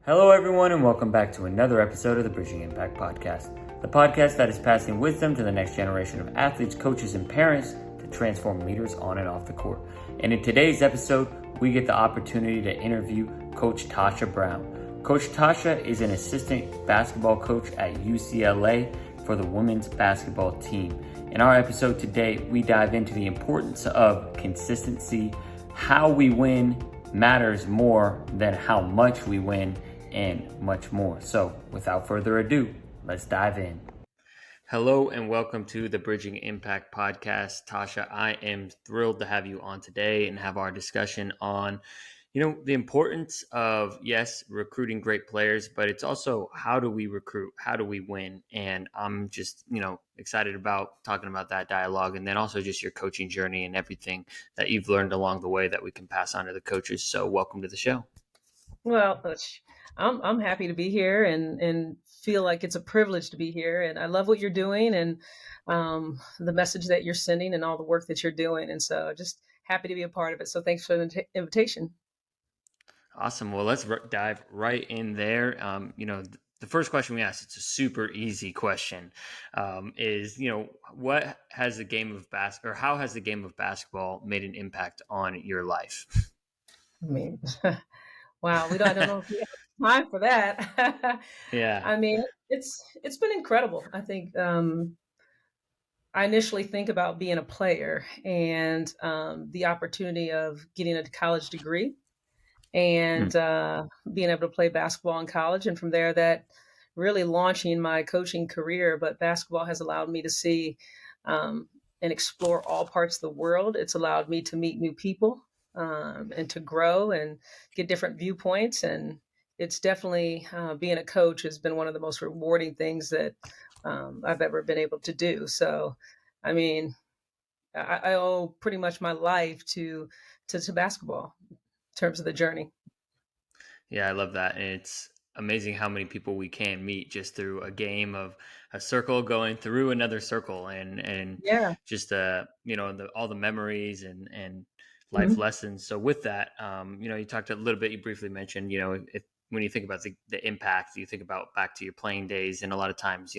Hello, everyone, and welcome back to another episode of the Bridging Impact Podcast, the podcast that is passing wisdom to the next generation of athletes, coaches, and parents to transform leaders on and off the court. And in today's episode, we get the opportunity to interview Coach Tasha Brown. Coach Tasha is an assistant basketball coach at UCLA for the women's basketball team. In our episode today, we dive into the importance of consistency, how we win matters more than how much we win, and much more. So without further ado, let's dive in. Hello and welcome to the Bridging Impact Podcast. Tasha, I am thrilled to have you on today and have our discussion on, the importance of, yes, recruiting great players, but it's also how do we recruit? How do we win? And I'm just, excited about talking about that dialogue, and then also just your coaching journey and everything that you've learned along the way that we can pass on to the coaches. So welcome to the show. Well, I'm happy to be here and feel like it's a privilege to be here. And I love what you're doing and the message that you're sending and all the work that you're doing. And so just happy to be a part of it. So thanks for the invitation. Awesome. Well, let's dive right in there. The first question we asked, it's a super easy question, is, what has the game of or how has the game of basketball made an impact on your life? I mean, wow, I don't know if we have time for that. Yeah. I mean, it's been incredible. I think I initially think about being a player and the opportunity of getting a college degree and being able to play basketball in college. And from there, that really launching my coaching career. But basketball has allowed me to see and explore all parts of the world. It's allowed me to meet new people and to grow and get different viewpoints. And it's definitely being a coach has been one of the most rewarding things that I've ever been able to do. So, I mean, I owe pretty much my life to basketball in terms of the journey. Yeah, I love that. And it's amazing how many people we can meet just through a game of a circle going through another circle and Yeah. just all the memories and life Mhm. lessons. So with that, you talked a little bit, you briefly mentioned, when you think about the impact, you think about back to your playing days. And a lot of times,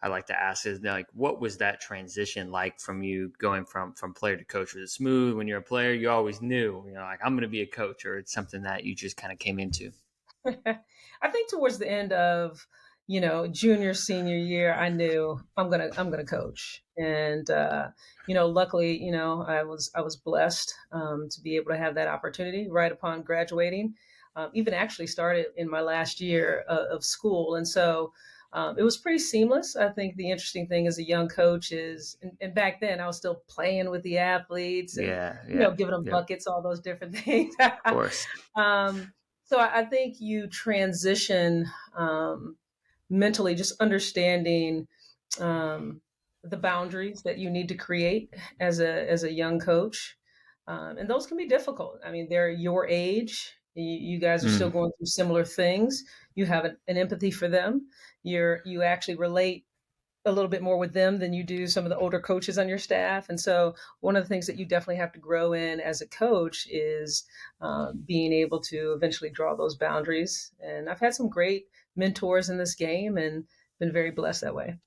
I like to ask is like, what was that transition like from you going from player to coach? Was it smooth? When you're a player, you always knew, like I'm going to be a coach, or it's something that you just kind of came into? I think towards the end of, junior, senior year, I knew I'm gonna coach. And luckily, I was blessed to be able to have that opportunity right upon graduating. Even actually started in my last year of school. And so it was pretty seamless. I think the interesting thing as a young coach is, and back then I was still playing with the athletes and, Yeah. giving them Yep. buckets, all those different things. Of course. um, so I think you transition mentally, just understanding um, the boundaries that you need to create as a young coach, and those can be difficult. I mean, they're your age. You guys are still Mm. going through similar things. You have an empathy for them. You actually relate a little bit more with them than you do some of the older coaches on your staff. And so one of the things that you definitely have to grow in as a coach is being able to eventually draw those boundaries. And I've had some great mentors in this game and been very blessed that way.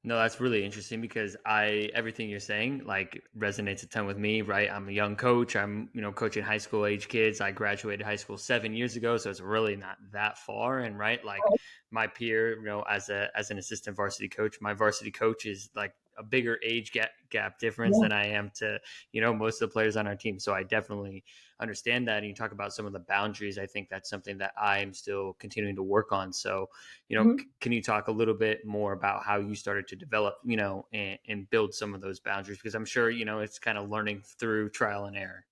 No, that's really interesting because everything you're saying like resonates a ton with me, right? I'm a young coach. I'm, coaching high school age kids. I graduated high school 7 years ago, so it's really not that far. And right, like my peer, as an assistant varsity coach, my varsity coach is like a bigger age gap difference Yeah. than I am to, most of the players on our team. So I definitely understand that. And you talk about some of the boundaries. I think that's something that I am still continuing to work on. So Mhm. can you talk a little bit more about how you started to develop, and build some of those boundaries? Because I'm sure, it's kind of learning through trial and error.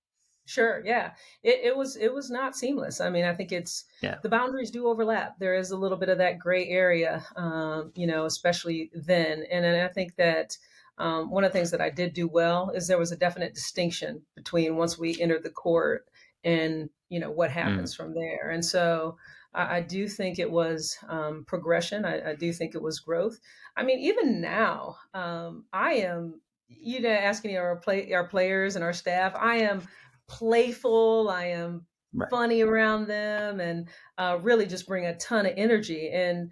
Sure. Yeah. It was not seamless. I mean, I think it's Yeah. the boundaries do overlap. There is a little bit of that gray area, especially then. And then I think that one of the things that I did do well is there was a definite distinction between once we entered the court and, what Mm. happens from there. And so I do think it was progression. I do think it was growth. I mean, even now, I am, asking our players and our staff, I am playful. I am Right. funny around them and really just bring a ton of energy. And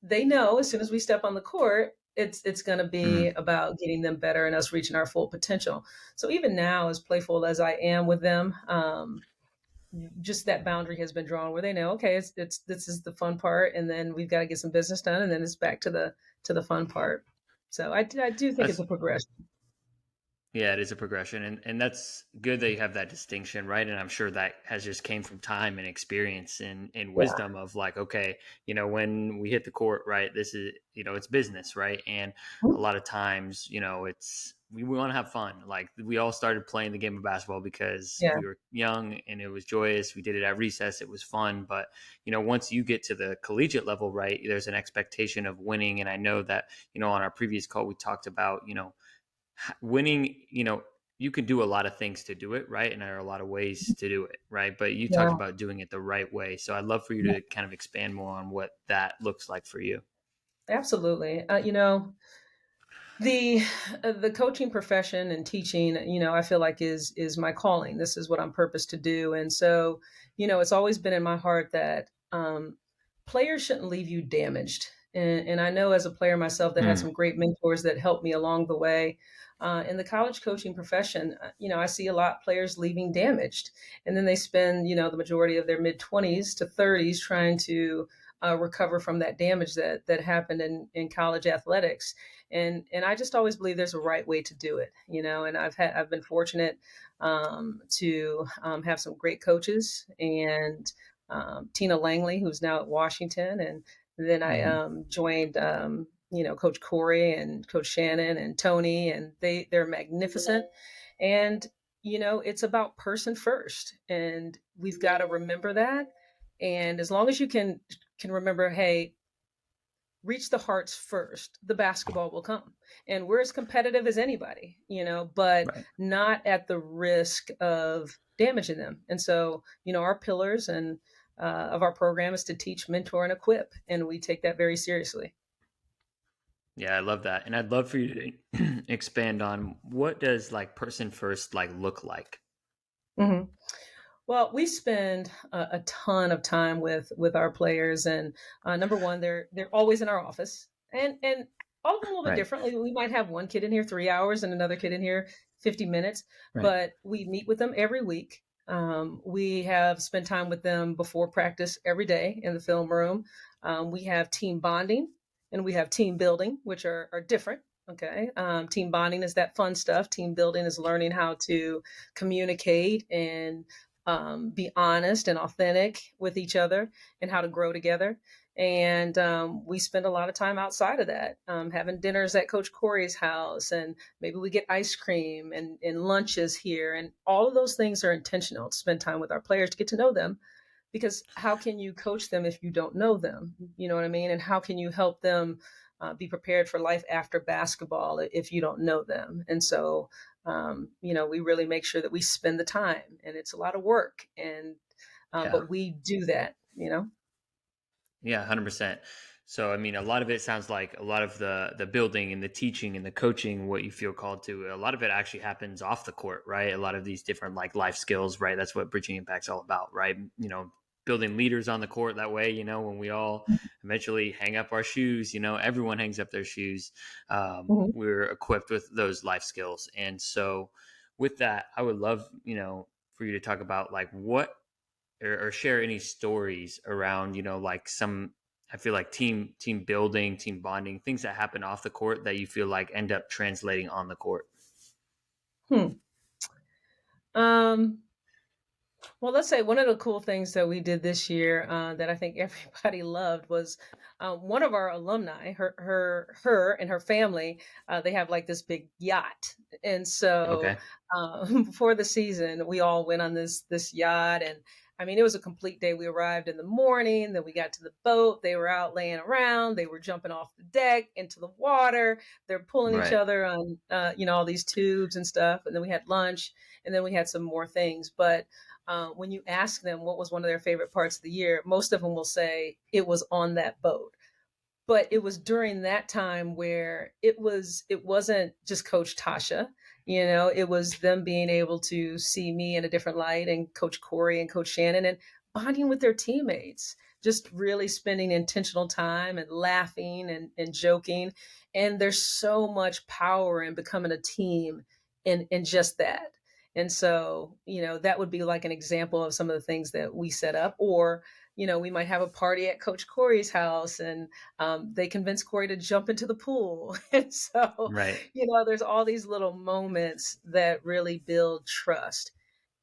they know as soon as we step on the court, it's going to be Mhm. about getting them better and us reaching our full potential. So even now, as playful as I am with them, just that boundary has been drawn where they know, okay, it's this is the fun part, and then we've got to get some business done, and then it's back to the fun part. So I do think it's That's a progression. Yeah, it is a progression, and that's good that you have that distinction, right? And I'm sure that has just came from time and experience and Yeah. wisdom of like, okay, when we hit the court, right? This is, it's business, right? And a lot of times, it's we want to have fun. Like we all started playing the game of basketball because Yeah. we were young and it was joyous. We did it at recess. It was fun, but once you get to the collegiate level, right? There's an expectation of winning, and I know that on our previous call we talked about winning, you can do a lot of things to do it, right? And there are a lot of ways to do it, right? But you talked Yeah. about doing it the right way. So I'd love for you Yeah. to kind of expand more on what that looks like for you. Absolutely. The the coaching profession and teaching, I feel like is my calling. This is what I'm purposed to do. And so, it's always been in my heart that players shouldn't leave you damaged. And I know as a player myself that had Mm, some great mentors that helped me along the way. In the college coaching profession, I see a lot of players leaving damaged, and then they spend, the majority of their mid 20s to 30s trying to recover from that damage that happened in college athletics. And I just always believe there's a right way to do it, and I've been fortunate to have some great coaches and Tina Langley, who's now at Washington, and then I mhm. joined Coach Corey and Coach Shannon and Tony, and they're magnificent. And it's about person first, and we've got to remember that. And as long as you can remember, hey, reach the hearts first, the basketball will come. And we're as competitive as anybody, but Right. not at the risk of damaging them. And so, our pillars and of our program is to teach, mentor, and equip. And we take that very seriously. Yeah, I love that. And I'd love for you to expand on what does like person first like look like? hmm Well, we spend a ton of time with our players, and number one, they're always in our office, and all of them a little bit Right. differently. We might have one kid in here 3 hours and another kid in here 50 minutes, Right. but we meet with them every week. We have spent time with them before practice every day in the film room. We have team bonding and we have team building, which are different. Okay. Team bonding is that fun stuff. Team building is learning how to communicate and be honest and authentic with each other and how to grow together. And we spend a lot of time outside of that, having dinners at Coach Corey's house, and maybe we get ice cream and lunches here. And all of those things are intentional to spend time with our players to get to know them. Because how can you coach them if you don't know them? You know what I mean? And how can you help them be prepared for life after basketball if you don't know them? And so, we really make sure that we spend the time, and it's a lot of work, and Yeah. but we do that. Yeah, 100%. So, I mean, a lot of it sounds like a lot of the building and the teaching and the coaching, what you feel called to, a lot of it actually happens off the court, right? A lot of these different like life skills, right? That's what Bridging Impact's all about, right? Building leaders on the court that way, when we all eventually hang up our shoes, everyone hangs up their shoes. Mhm. We're equipped with those life skills. And so with that, I would love, for you to talk about like what or share any stories around like some, I feel like team building, team bonding, things that happen off the court that you feel like end up translating on the court. Hmm. Um, Well, let's say one of the cool things that we did this year that I think everybody loved was one of our alumni, her and her family. They have like this big yacht, and so Okay. before the season, we all went on this yacht, and I mean, it was a complete day. We arrived in the morning, then we got to the boat. They were out laying around. They were jumping off the deck into the water. They're pulling each Right. other on, all these tubes and stuff. And then we had lunch, and then we had some more things, but when you ask them what was one of their favorite parts of the year, most of them will say it was on that boat. But it was during that time where it wasn't just Coach Tasha. It was them being able to see me in a different light, and Coach Corey and Coach Shannon, and bonding with their teammates, just really spending intentional time and laughing and joking. And there's so much power in becoming a team in just that. And so, that would be like an example of some of the things that we set up. Or, we might have a party at Coach Corey's house, and they convince Corey to jump into the pool. And so, Right. there's all these little moments that really build trust.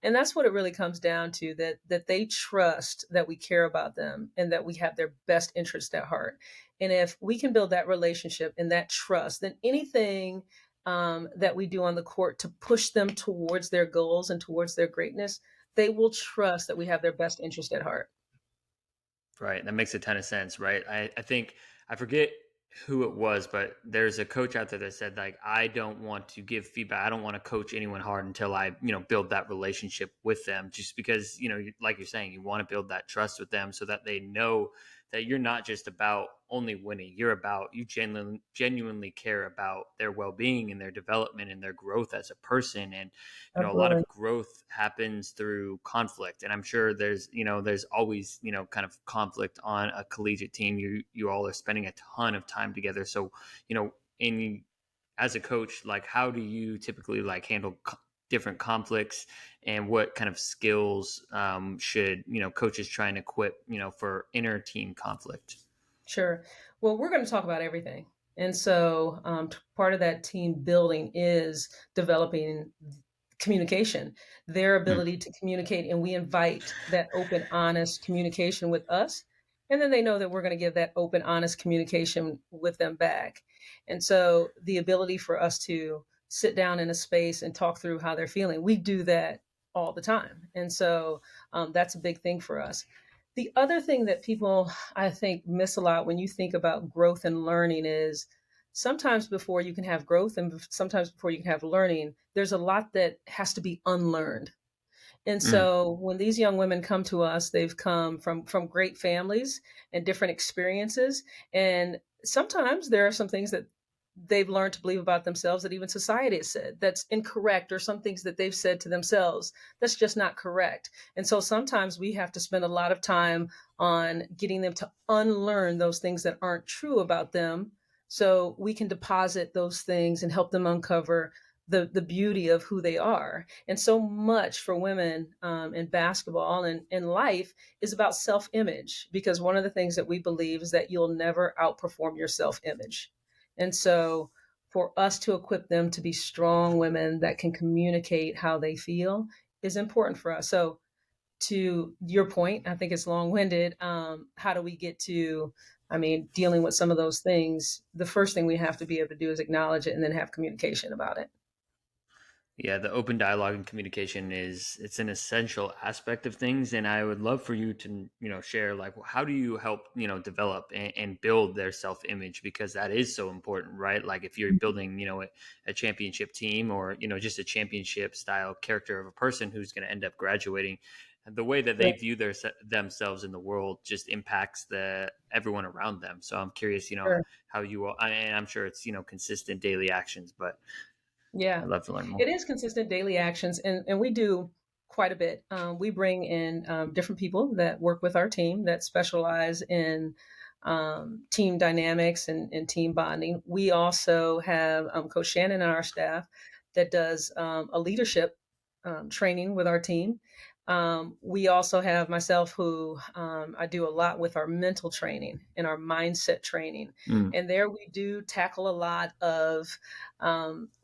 And that's what it really comes down to, that they trust that we care about them and that we have their best interest at heart. And if we can build that relationship and that trust, then anything that we do on the court to push them towards their goals and towards their greatness, they will trust that we have their best interest at heart. Right. That makes a ton of sense. Right. I think I forget who it was, but there's a coach out there that said, like, I don't want to give feedback. I don't want to coach anyone hard until I, build that relationship with them, just because, like you're saying, you want to build that trust with them so that they know that you're not just about only winning. You genuinely care about their well-being and their development and their growth as a person. And, a lot Absolutely. of growth happens through conflict. And I'm sure there's always, kind of conflict on a collegiate team. You all are spending a ton of time together. So, in as a coach, like, how do you typically like handle different conflicts, and what kind of skills should coaches try and equip for inner team conflict? Sure. Well, we're going to talk about everything. And so part of that team building is developing communication, their Mm, ability to communicate. And we invite that open, honest communication with us. And then they know that we're going to give that open, honest communication with them back. And so the ability for us to sit down in a space and talk through how they're feeling, we do that all the time. And so that's a big thing for us. The other thing that people, I think, miss a lot when you think about growth and learning is sometimes before you can have growth and sometimes before you can have learning, there's a lot that has to be unlearned. And mm, so when these young women come to us, they've come from great families and different experiences. And sometimes there are some things that they've learned to believe about themselves that even society has said that's incorrect, or some things that they've said to themselves that's just not correct. And so sometimes we have to spend a lot of time on getting them to unlearn those things that aren't true about them, so we can deposit those things and help them uncover the beauty of who they are. And so much for women in basketball and in life is about self-image, because one of the things that we believe is that you'll never outperform your self-image. And so for us to equip them to be strong women that can communicate how they feel is important for us. So to your point, I think it's long-winded. How do we get to, dealing with some of those things? The first thing we have to be able to do is acknowledge it and then have communication about it. yeah, the open dialogue and communication it's an essential aspect of things. And I would love for you to share, like, how do you help develop and build their self-image, because that is so important, right? Like, if you're building a championship team, or just a championship style character of a person who's going to end up graduating, the way that they Sure. view themselves in the world just impacts the everyone around them. So I'm curious, Sure. how you all, and I'm sure it's consistent daily actions, but Yeah, I'd love to learn more. it is consistent daily actions, and we do quite a bit. We bring in different people that work with our team that specialize in team dynamics and team bonding. We also have Coach Shannon on our staff that does a leadership training with our team. We also have myself, who I do a lot with our mental training and our mindset training. Mm, And there we do tackle a lot of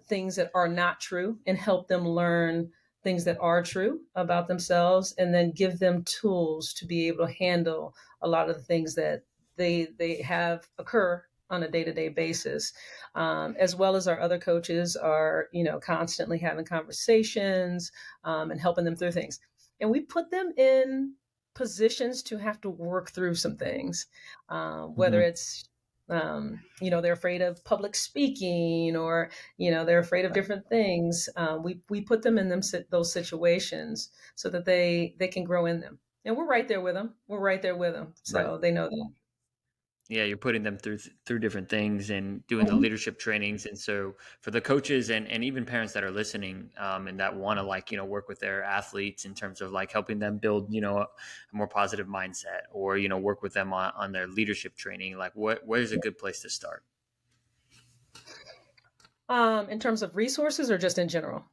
things that are not true and help them learn things that are true about themselves, and then give them tools to be able to handle a lot of the things that they have occur on a day-to-day basis. As well as our other coaches are constantly having conversations and helping them through things, and we put them in positions to have to work through some things, whether mhm. it's they're afraid of public speaking, or they're afraid of Right. different things. We put them in those situations so that they can grow in them, and we're right there with them. We're right there with them, Right. so they know that. Yeah, you're putting them through different things and doing the leadership trainings. And so for the coaches and even parents that are listening, and that want to like, work with their athletes in terms of like helping them build, a more positive mindset, or, work with them on their leadership training, like where's a good place to start? In terms of resources or just in general?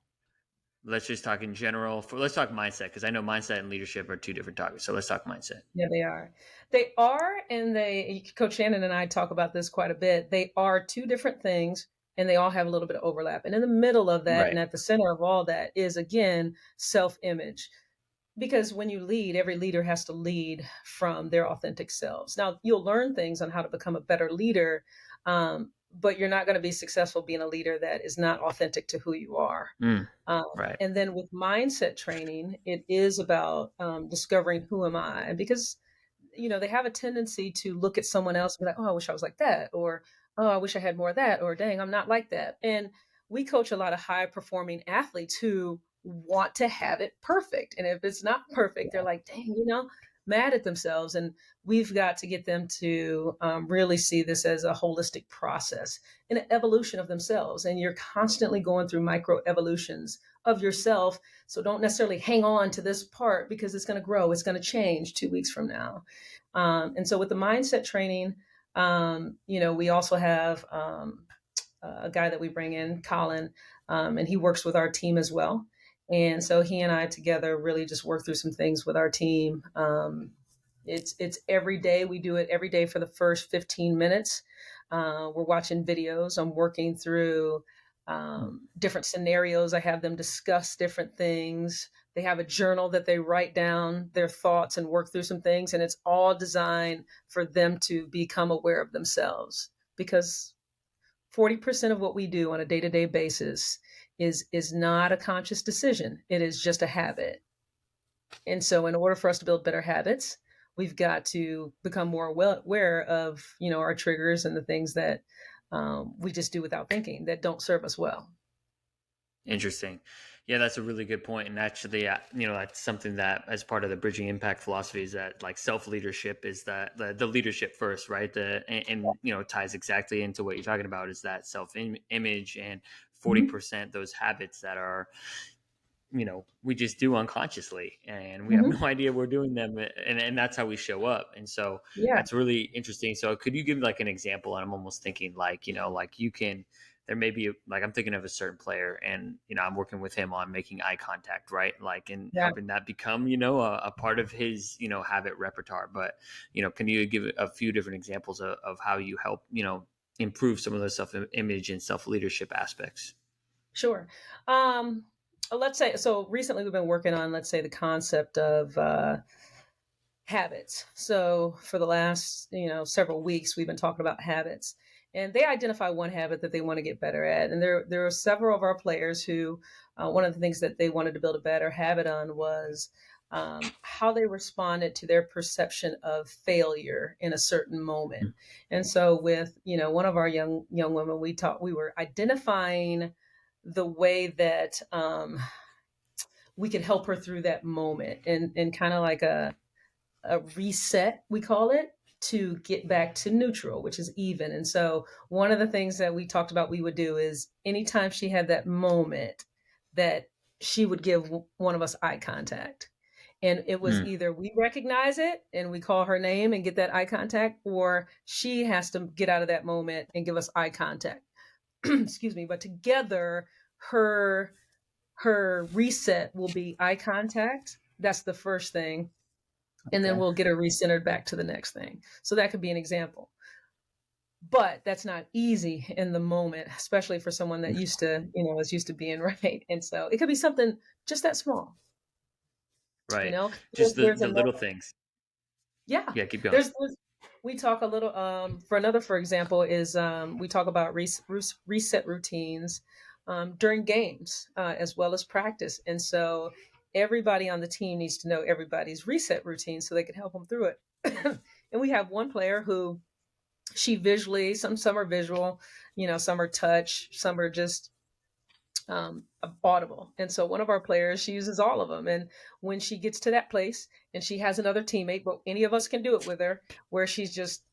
Let's just talk in general. Let's talk mindset, because I know mindset and leadership are two different topics. So let's talk mindset. Yeah, they are. They are, and Coach Shannon and I talk about this quite a bit. They are two different things, and they all have a little bit of overlap. And in the middle of that, and Right. at the center of all that, is again self-image. Because when you lead, every leader has to lead from their authentic selves. Now, you'll learn things on how to become a better leader, but you're not going to be successful being a leader that is not authentic to who you are. Right. And then with mindset training, it is about discovering who am I, because they have a tendency to look at someone else and be like, oh, I wish I was like that, or oh, I wish I had more of that, or dang, I'm not like that. And we coach a lot of high performing athletes who want to have it perfect. And if it's not perfect, they're like, dang, mad at themselves. And we've got to get them to really see this as a holistic process, an evolution of themselves. And you're constantly going through micro evolutions of yourself. So don't necessarily hang on to this part, because it's going to grow. It's going to change 2 weeks from now. And so with the mindset training, we also have a guy that we bring in, Colin, and he works with our team as well. And so he and I together really just work through some things with our team. It's every day. We do it every day for the first 15 minutes. We're watching videos. I'm working through different scenarios. I have them discuss different things. They have a journal that they write down their thoughts and work through some things. And it's all designed for them to become aware of themselves, because 40% of what we do on a day-to-day basis is not a conscious decision. It is just a habit. And so in order for us to build better habits, we've got to become more aware of, our triggers and the things that we just do without thinking that don't serve us well. Interesting. Yeah, that's a really good point. And actually, that's something that, as part of the bridging impact philosophy, is that like self-leadership is that the leadership first, right? Ties exactly into what you're talking about, is that self-image, and 40% those habits that are, we just do unconsciously, and we have no idea we're doing them. And that's how we show up. And so Yeah, that's really interesting. So could you give like an example? And I'm almost thinking like, like you can, there may be like, I'm thinking of a certain player, and, I'm working with him on making eye contact, right? Like, and yeah. helping that become, a part of his, habit repertoire. But, can you give a few different examples of how you help, improve some of those self-image and self-leadership aspects? Sure. Let's say, so recently we've been working on, let's say, the concept of habits. So for the last, several weeks, we've been talking about habits, and they identify one habit that they want to get better at. And there are several of our players who, one of the things that they wanted to build a better habit on was how they responded to their perception of failure in a certain moment. And so with, one of our young women, we were identifying the way that we could help her through that moment, and kind of like a reset, we call it, to get back to neutral, which is even. And so one of the things that we talked about we would do is anytime she had that moment, that she would give one of us eye contact. And it was either we recognize it and we call her name and get that eye contact, or she has to get out of that moment and give us eye contact. Excuse me. But together, her reset will be eye contact. That's the first thing. And then we'll get her recentered back to the next thing. So that could be an example. But that's not easy in the moment, especially for someone that is used to being right. And so it could be something just that small. Right. Just the There's little another. things. Yeah. Yeah, keep going. We talk a little, for example, is we talk about reset routines during games as well as practice. And so everybody on the team needs to know everybody's reset routine so they can help them through it. And we have one player who, she visually, some are visual, some are touch, some are just audible. And so one of our players, she uses all of them. And when she gets to that place and she has another teammate, but any of us can do it with her, where she's just,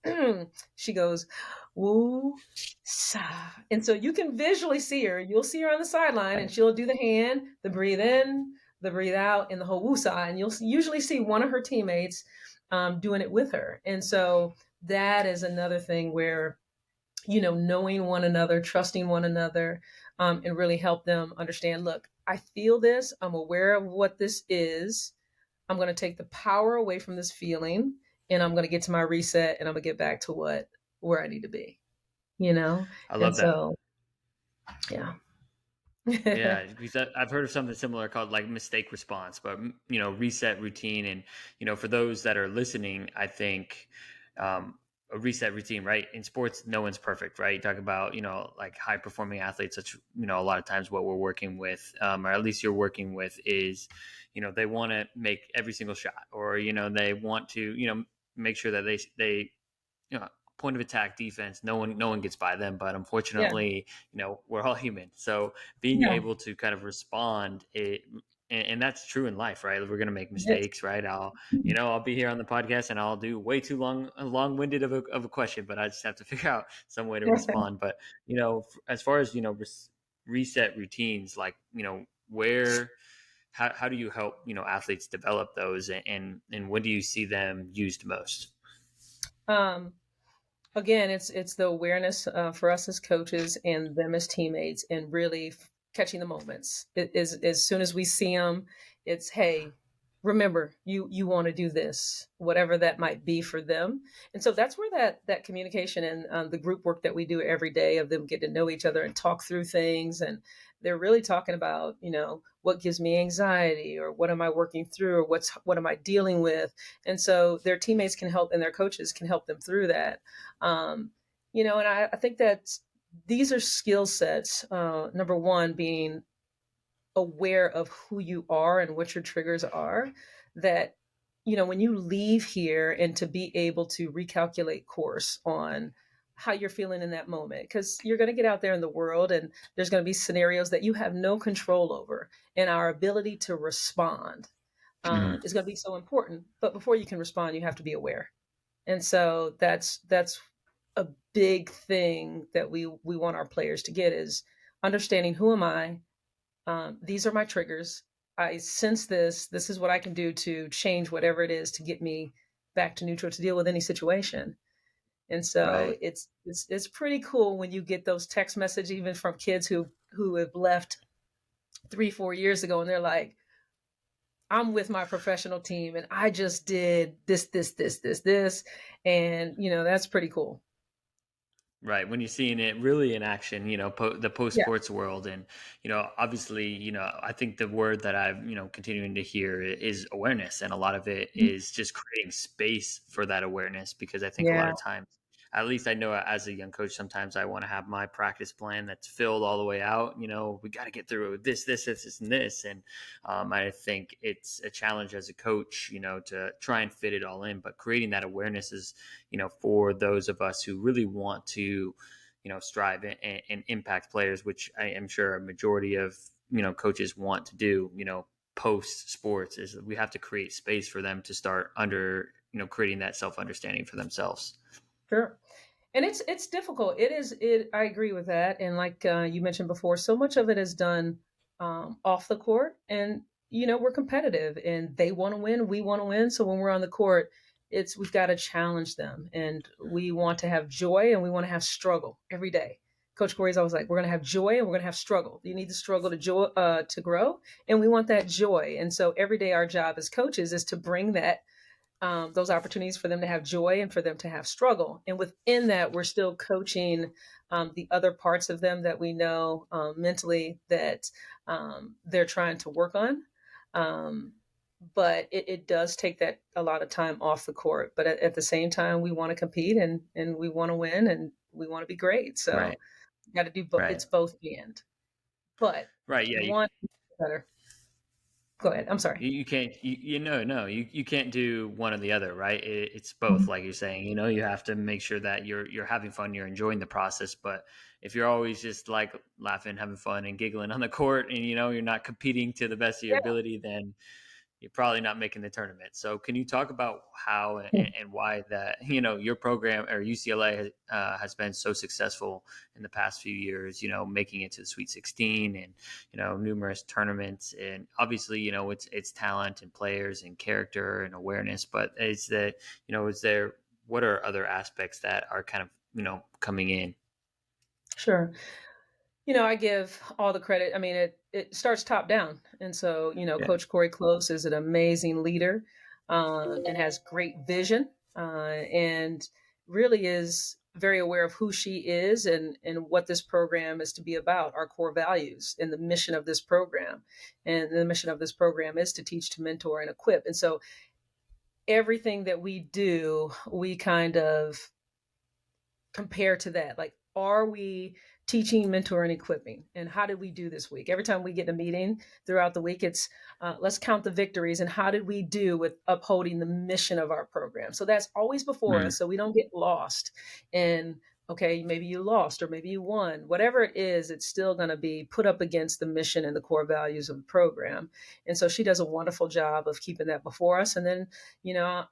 she goes, woo, sa. And so you can visually see her. You'll see her on the sideline and she'll do the hand, the breathe in, the breathe out, and the whole woo sa. And you'll usually see one of her teammates doing it with her. And so that is another thing where, knowing one another, trusting one another, and really help them understand, look, I feel this. I'm aware of what this is. I'm going to take the power away from this feeling and I'm going to get to my reset and I'm going to get back to where I need to be, I And love that. so, yeah. Yeah, because I've heard of something similar called like mistake response, but reset routine, and for those that are listening, I think a reset routine, right? In sports, no one's perfect, right? You talk about like high performing athletes, which a lot of times what we're working with, or at least you're working with, is they want to make every single shot, or they want to make sure that they point of attack defense, no one gets by them, but Yeah. unfortunately we're all human, so being Yeah. able to kind of respond and that's true in life, right? We're going to make Yes. mistakes, right? I'll be here on the podcast and I'll do way too long-winded of a question, but I just have to figure out some way to respond. But as far as reset routines, like where how do you help athletes develop those, and when do you see them used most? Um, Again, it's the awareness for us as coaches and them as teammates, and really catching the moments. It is as soon as we see them, it's, hey, remember, you want to do this, whatever that might be for them. And so that's where that communication and the group work that we do every day, of them get to know each other and talk through things, and they're really talking about, what gives me anxiety, or what am I working through, or what am I dealing with. And so their teammates can help and their coaches can help them through that. um, and I think that these are skill sets. Number one being aware of who you are and what your triggers are, that when you leave here, and to be able to recalculate course on how you're feeling in that moment, because you're going to get out there in the world and there's going to be scenarios that you have no control over, and our ability to respond Mhm. is going to be so important. But before you can respond, you have to be aware. And so that's a big thing that we want our players to get, is understanding, who am I? These are my triggers. I sense this. This is what I can do to change whatever it is to get me back to neutral, to deal with any situation. And so Right. it's pretty cool when you get those text messages, even from kids who have left 3-4 years ago, and they're like, I'm with my professional team and I just did this, and that's pretty cool. Right. When you're seeing it really in action, the post Yeah. sports world, and, obviously, I think the word that I'm, continuing to hear is awareness. And a lot of it is just creating space for that awareness, because I think a lot Yeah. of times, at least I know as a young coach, sometimes I want to have my practice plan that's filled all the way out. We got to get through this, and this. And I think it's a challenge as a coach, to try and fit it all in. But creating that awareness is, for those of us who really want to, strive and impact players, which I am sure a majority of, coaches want to do, post sports, is we have to create space for them to start creating that self understanding for themselves. Sure. And it's difficult. It. I agree with that. And like you mentioned before, so much of it is done off the court, and we're competitive, and they want to win, we want to win. So when we're on the court, we've got to challenge them, and we want to have joy, and we want to have struggle every day. Coach Corey's always like, we're going to have joy and we're going to have struggle. You need the struggle to grow, and we want that joy. And so every day, our job as coaches is to bring that those opportunities for them to have joy and for them to have struggle. And within that, we're still coaching the other parts of them that we know mentally that they're trying to work on. Um, but it does take that a lot of time off the court. But at the same time, we want to compete, and we want to win, and we want to be great. So Right. you got to do Right. it's both and. But Right. Yeah. one better. Go ahead. I'm sorry. You can't, no, you can't do one or the other, right? It's both, Mhm. like you're saying. You have to make sure that you're having fun, you're enjoying the process. But if you're always just like laughing, having fun, and giggling on the court, and you're not competing to the best of your Yeah. ability, then you're probably not making the tournament. So, can you talk about how and why that your program or UCLA has been so successful in the past few years? Making it to the Sweet 16 and numerous tournaments, and obviously it's talent and players and character and awareness. But is there what are other aspects that are kind of coming in? Sure. I give all the credit. I mean, it starts top down, and so Yeah. Coach Corey Close is an amazing leader, and has great vision, and really is very aware of who she is and what this program is to be about, our core values and the mission of this program. And the mission of this program is to teach, to mentor, and equip. And so everything that we do, we kind of compare to that. Like, are we teaching, mentoring, equipping? And how did we do this week? Every time we get in a meeting throughout the week, it's let's count the victories and how did we do with upholding the mission of our program? So that's always before Mm, us, so we don't get lost in, okay, maybe you lost or maybe you won. Whatever it is, it's still going to be put up against the mission and the core values of the program. And so she does a wonderful job of keeping that before us. And then,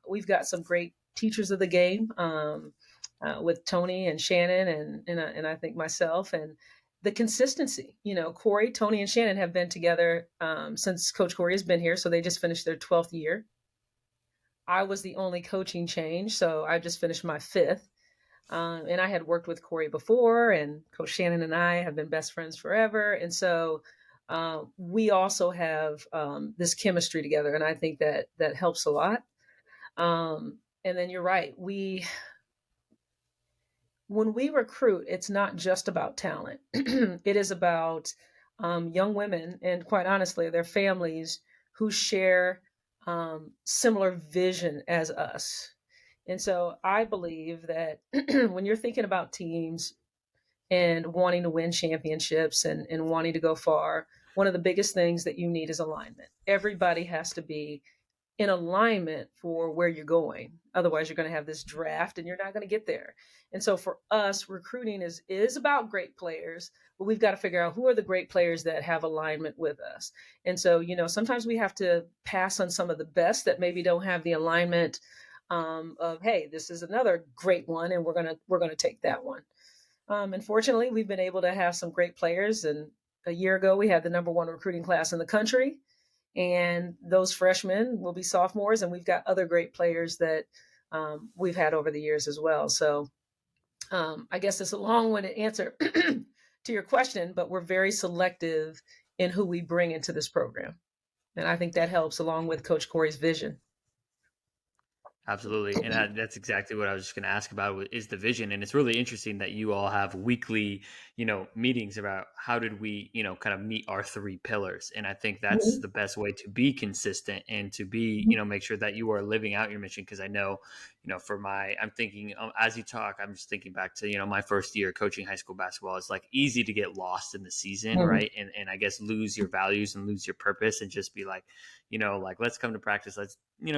we've got some great teachers of the game. With Tony and Shannon and I think myself, and the consistency. Corey, Tony, and Shannon have been together since Coach Corey has been here, so they just finished their 12th year. I was the only coaching change, so I just finished my fifth. And I had worked with Corey before, and Coach Shannon and I have been best friends forever. And so we also have this chemistry together, and I think that helps a lot. And then you're right. When we recruit, it's not just about talent. It is about young women and, quite honestly, their families who share similar vision as us. And so I believe that when you're thinking about teams and wanting to win championships and wanting to go far, one of the biggest things that you need is alignment. Everybody has to be in alignment for where you're going. Otherwise, you're going to have this draft and you're not going to get there. And so for us, recruiting is about great players, but we've got to figure out who are the great players that have alignment with us. And so, sometimes we have to pass on some of the best that maybe don't have the alignment of, hey, this is another great one, and we're gonna take that one. And fortunately, we've been able to have some great players. And a year ago, we had the number one recruiting class in the country, and those freshmen will be sophomores, and we've got other great players that we've had over the years as well. So I guess it's a long-winded answer to your question, but we're very selective in who we bring into this program, and I think that helps along with Coach Corey's vision. absolutely, and that's exactly what I was just going to ask about is the vision, and it's really interesting that you all have weekly, meetings about how did we, kind of meet our three pillars, and I think that's Mhm. the best way to be consistent and to be, make sure that you are living out your mission. Because I know, I'm thinking as you talk, I'm just thinking back to my first year coaching high school basketball. It's like easy to get lost in the season, Mhm. right? And I guess lose your values and lose your purpose and just be like, like let's come to practice, let's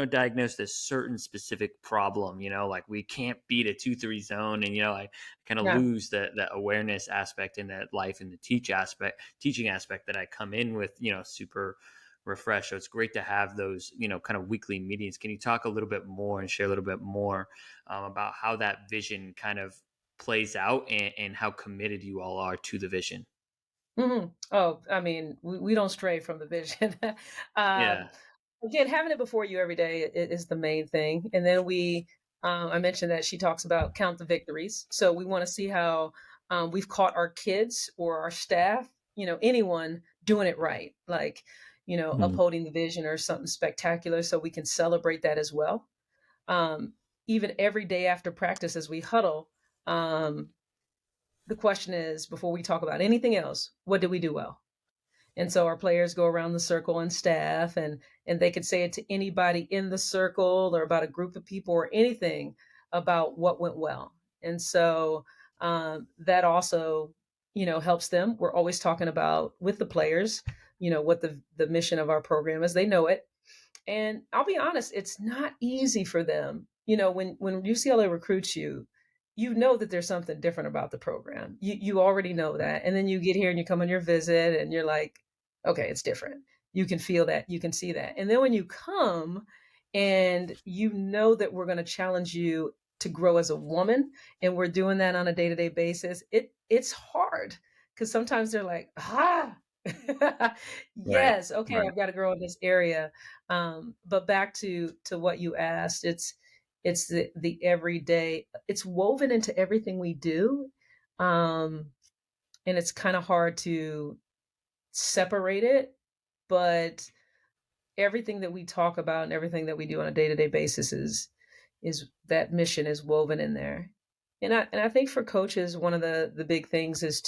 diagnose this certain specific problem, like we can't beat a 2-3 zone. And I kind of Yeah. lose the awareness aspect and that life and the teaching aspect that I come in with, super refreshed. So it's great to have those kind of weekly meetings. Can you talk a little bit more and share a little bit more about how that vision kind of plays out and how committed you all are to the vision? Oh, I mean, we don't stray from the vision. um, Yeah. Again, having it before you every day is the main thing. And then I mentioned that she talks about count the victories. So we want to see how we've caught our kids or our staff, anyone doing it right, like, Mhm. upholding the vision or something spectacular, so we can celebrate that as well. Um, Even every day after practice, as we huddle, um, the question is, before we talk about anything else, what did we do well? And so our players go around the circle and staff, and they could say it to anybody in the circle or about a group of people or anything about what went well. And so that also, helps them. We're always talking about with the players what the mission of our program is. They know it. And I'll be honest, it's not easy for them. When UCLA recruits you, you know that there's something different about the program. You already know that. And then you get here and you come on your visit and you're like, okay, it's different. You can feel that, you can see that. And then when you come and you know that we're going to challenge you to grow as a woman, and we're doing that on a day-to-day basis, it's hard because sometimes they're like, Right. yes, okay, Right. I've got to grow in this area. But back to what you asked, it's the everyday. It's woven into everything we do, um, and it's kind of hard to separate it. But everything that we talk about and everything that we do on a day to day basis is that mission is woven in there. And I think for coaches, one of the big things is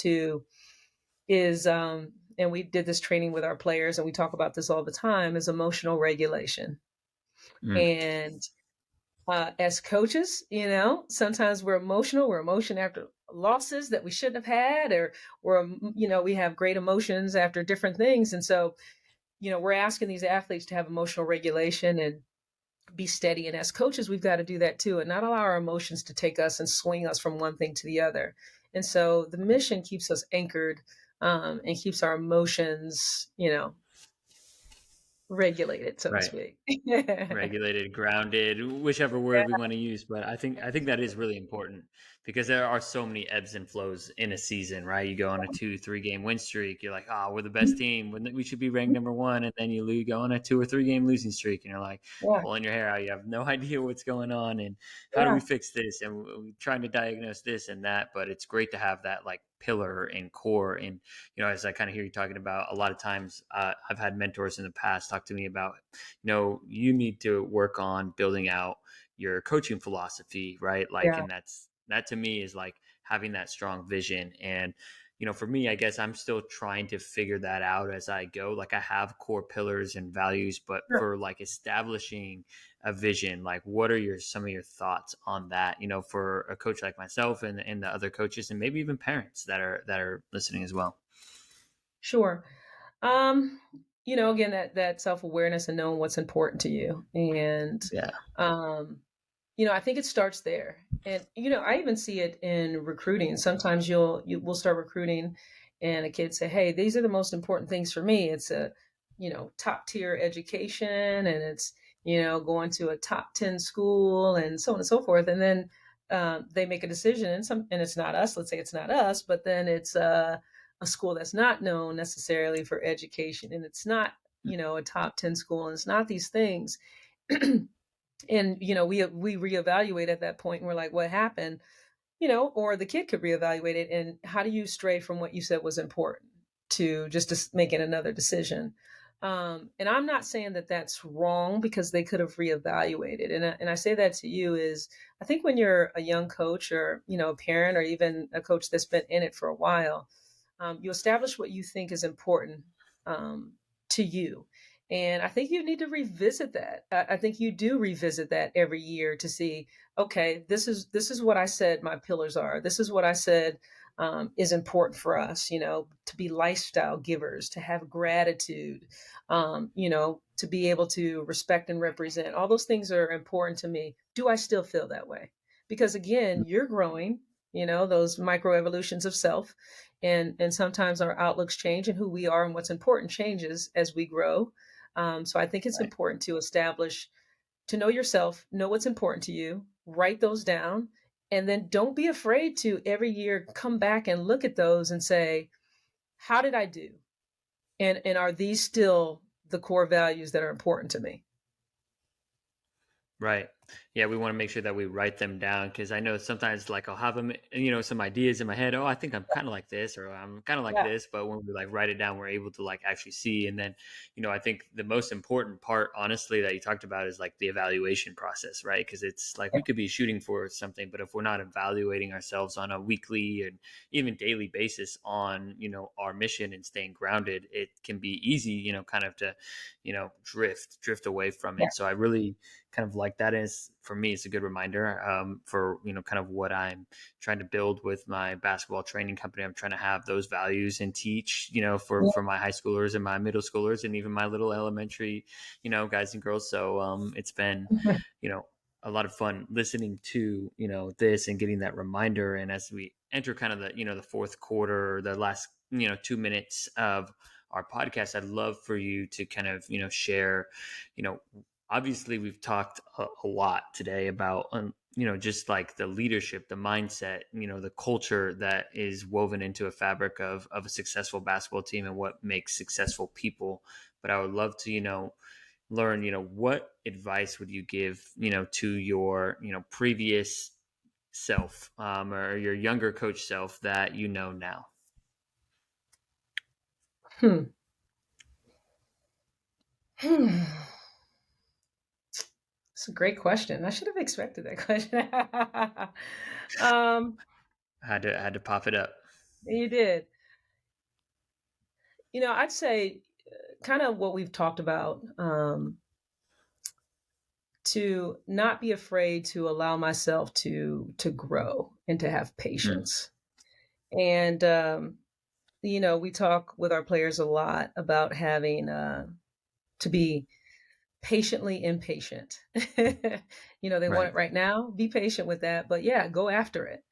and we did this training with our players and we talk about this all the time, is emotional regulation. Mm. And as coaches, sometimes we're emotion after losses that we shouldn't have had, or we have great emotions after different things. And so, we're asking these athletes to have emotional regulation and be steady. And as coaches, we've got to do that too, and not allow our emotions to take us and swing us from one thing to the other. And so the mission keeps us anchored, and keeps our emotions, regulated, so to Right. speak. Regulated, grounded, whichever word we want to use. But I think that is really important because there are so many ebbs and flows in a season, right? You go on a 2-3 game win streak, you're like, oh, we're the best team, we should be ranked number one, and then you go on a 2 or 3 game losing streak, and you're like Yeah, pulling your hair out. You have no idea what's going on, and how do yeah, we fix this? And we're trying to diagnose this and that. But it's great to have that like pillar and core. And as I kind of hear you talking about, a lot of times I've had mentors in the past talk to me about, you need to work on building out your coaching philosophy, right? Like, yeah, and that to me is like having that strong vision. And, for me, I guess I'm still trying to figure that out as I go. Like, I have core pillars and values, but sure. for like establishing a vision, like what are some of your thoughts on that, for a coach like myself and the other coaches and maybe even parents that are listening as well? Sure. Um, again, that self-awareness and knowing what's important to you. And Yeah. um, I think it starts there. And I even see it in recruiting. Sometimes we'll start recruiting and a kid say, "Hey, these are the most important things for me. It's a, top tier education, and it's, going to a top 10 school and so on and so forth." And then they make a decision, and it's not us. Let's say it's not us, but then it's a school that's not known necessarily for education, and it's not, a top 10 school, and it's not these things. And we reevaluate at that point, and we're like, what happened? Or the kid could reevaluate it, and how do you stray from what you said was important to just making another decision? And I'm not saying that that's wrong, because they could have reevaluated. And I say that to you is, I think when you're a young coach, or a parent, or even a coach that's been in it for a while, you establish what you think is important, um, to you. And I think you need to revisit that. I think you do revisit that every year to see, okay, this is what I said my pillars are. This is what I said, is important for us. To be lifestyle givers, to have gratitude, to be able to respect and represent. All those things are important to me. Do I still feel that way? Because again, you're growing. Those micro evolutions of self, and sometimes our outlooks change, and who we are and what's important changes as we grow. So I think it's Right. important to establish, to know yourself, know what's important to you, write those down, and then don't be afraid to every year come back and look at those and say, how did I do? And are these still the core values that are important to me? Right. Yeah, we want to make sure that we write them down because I know sometimes like I'll have them, some ideas in my head. Oh, I think I'm kind of like this, or I'm kind of like Yeah. this. But when we like write it down, we're able to like actually see. And then, I think the most important part, honestly, that you talked about is like the evaluation process, right? Because it's like we could be shooting for something, but if we're not evaluating ourselves on a weekly and even daily basis on, our mission and staying grounded, it can be easy, kind of to, drift away from Yeah. it. So I really kind of like that. And guess for me, it's a good reminder for, kind of what I'm trying to build with my basketball training company. I'm trying to have those values and teach, for my high schoolers and my middle schoolers and even my little elementary, guys and girls. So it's been, a lot of fun listening to, this and getting that reminder. And as we enter kind of the fourth quarter, the last, 2 minutes of our podcast, I'd love for you to kind of, share, obviously we've talked a lot today about, just like the leadership, the mindset, the culture that is woven into a fabric of a successful basketball team and what makes successful people. But I would love to, learn, what advice would you give, to your, previous self or your younger coach self that now? Hmm. Hmm. It's a great question. I should have expected that question. um, I had to pop it up. you did. I'd say kind of what we've talked about, to not be afraid to allow myself to grow and to have Mm, patience. And we talk with our players a lot about having to be patiently impatient. They want right. it right now. Be patient with that, but yeah, go after it.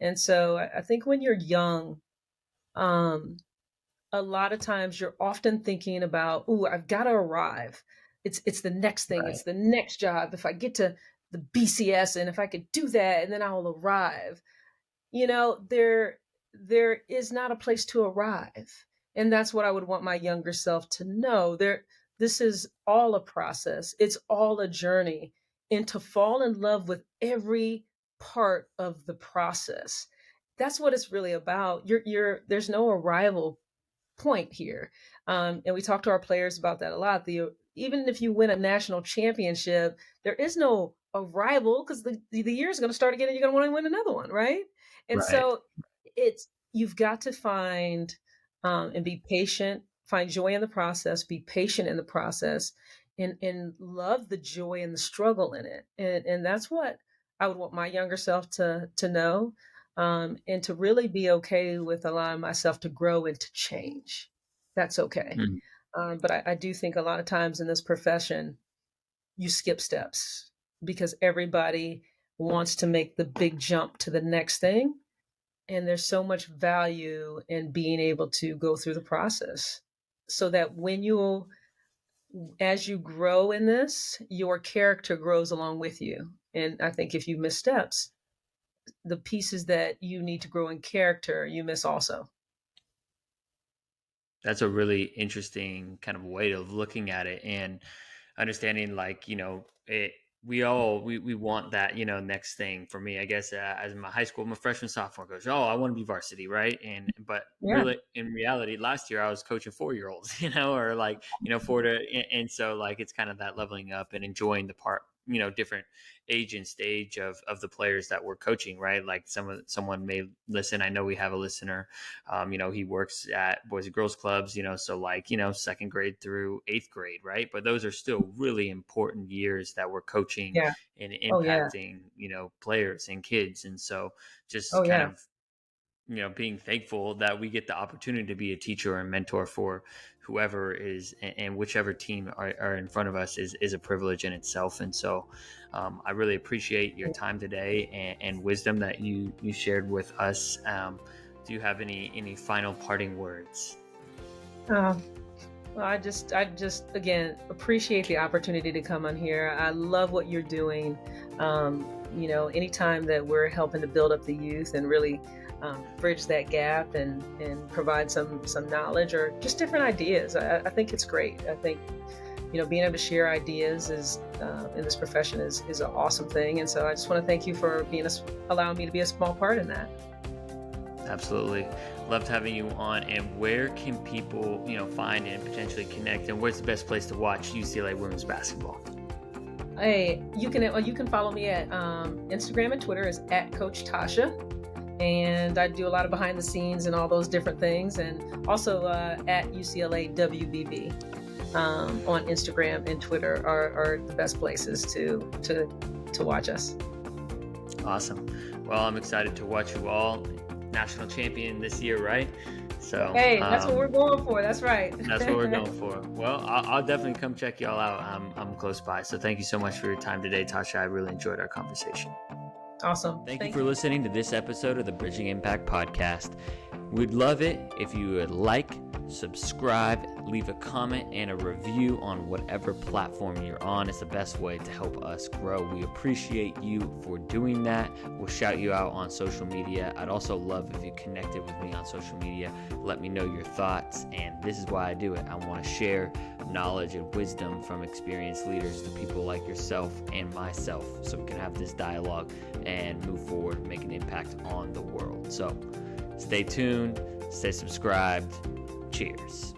And so I think when you're young, um, a lot of times you're often thinking about, "Ooh, I've got to arrive. It's the next thing. Right. It's the next job. If I get to the BCS and if I could do that, and then I'll arrive." There is not a place to arrive, and that's what I would want my younger self to know. This is all a process. It's all a journey, and to fall in love with every part of the process. That's what it's really about. There's no arrival point here. And we talk to our players about that a lot. Even if you win a national championship, there is no arrival because the year is going to start again and you're going to want to win another one, right? And Right. so you've got to find and be patient, find joy in the process, be patient in the process, and love the joy and the struggle in it. And that's what I would want my younger self to know, and to really be okay with allowing myself to grow and to change. That's okay. Mm, But I do think a lot of times in this profession, you skip steps because everybody wants to make the big jump to the next thing. And there's so much value in being able to go through the process so that as you grow in this, your character grows along with you. And I think if you miss steps, the pieces that you need to grow in character, you miss also. that's a really interesting kind of way of looking at it and understanding, like, we want that, next thing. For me, I guess, as my high school, my freshman sophomore coach, I want to be varsity, right? But Yeah. really, in reality, last year I was coaching 4-year-olds, or like, 4 to, and so like it's kind of that leveling up and enjoying the part, different age and stage of the players that we're coaching, right? Like someone may listen. I know we have a listener, he works at boys and girls clubs, so like, second grade through eighth grade, right? But those are still really important years that we're coaching Yeah. and Oh, yeah. impacting, players and kids. And so Oh, just kind yeah. of, being thankful that we get the opportunity to be a teacher and mentor for whoever is, and whichever team are in front of us is a privilege in itself. And so I really appreciate your time today and wisdom that you shared with us. Do you have any final parting words? Uh, well, I just again appreciate the opportunity to come on here. I love what you're doing. Anytime that we're helping to build up the youth and really bridge that gap and provide some knowledge or just different ideas, I think it's great. I think being able to share ideas is in this profession is an awesome thing. And so I just want to thank you for allowing me to be a small part in that. Absolutely. Loved having you on. And where can people, find and potentially connect? And where's the best place to watch UCLA women's basketball? Hey, you can follow me at Instagram and Twitter is at Coach Tasha. And I do a lot of behind the scenes and all those different things. And also at UCLA WBB on Instagram and Twitter are the best places to to watch us. Awesome. Well, I'm excited to watch you all. National champion this year, right? So hey, that's what we're going for. That's right. That's what we're going for. Well, I'll definitely come check y'all out. I'm close by. So thank you so much for your time today, Tasha. I really enjoyed our conversation. Awesome. Thank you for listening to this episode of the Bridging Impact Podcast. We'd love it if you would like, subscribe, leave a comment and a review on whatever platform you're on. It's the best way to help us grow. We appreciate you for doing that. We'll shout you out on social media. I'd also love if you connected with me on social media. Let me know your thoughts. And this is why I do it. I want to share knowledge and wisdom from experienced leaders to people like yourself and myself, so we can have this dialogue and move forward, make an impact on the world. So stay tuned, stay subscribed. Cheers.